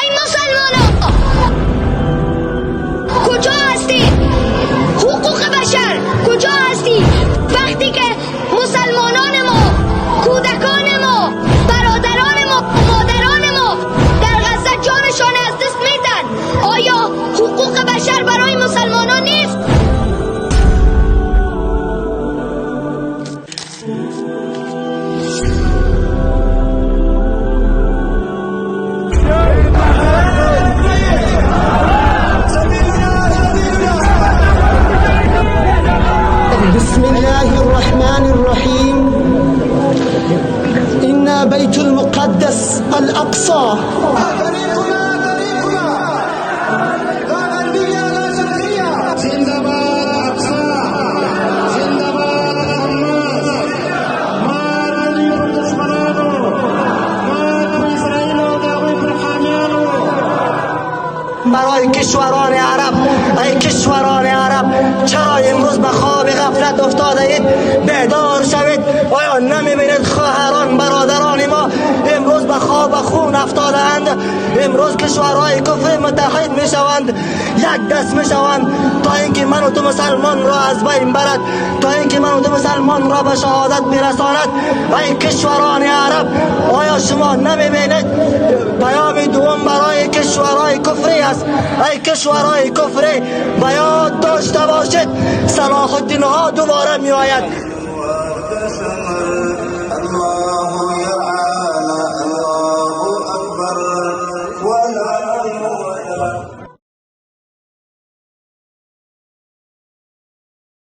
ای مسلمانان کجا هستی؟ حقوق بشر کجا هستی؟ وقتی که مسلمانان ما، کودکان ما، برادران ما، مادران ما در غزه جانشان از دست میدن، آیا حقوق بشر برای مسلمانان نیست؟ بسم الله الرحمن الرحيم. إنا بيت المقدس الأقصى برای کشوران عرب، ای کشوران عرب، چرا امروز به خواب غفلت افتاده اید؟ بیدار شوید. آیا نمیبینید خواهران برادران ما امروز به خواب خون افتاده اند؟ امروز کشورهای کفر متحد میشوند، یک دست میشوند تا اینکه من و تو مسلمان را از بین برد، تا اینکه من و تو مسلمان را به شهادت برساند. ای کشوران عرب، آیا شما نمیبینید؟ پیام دوم برای کشورهای کفری است. ای کشورهای کفری، به یاد داشته باشید صلاح الدین ها دوباره می آید.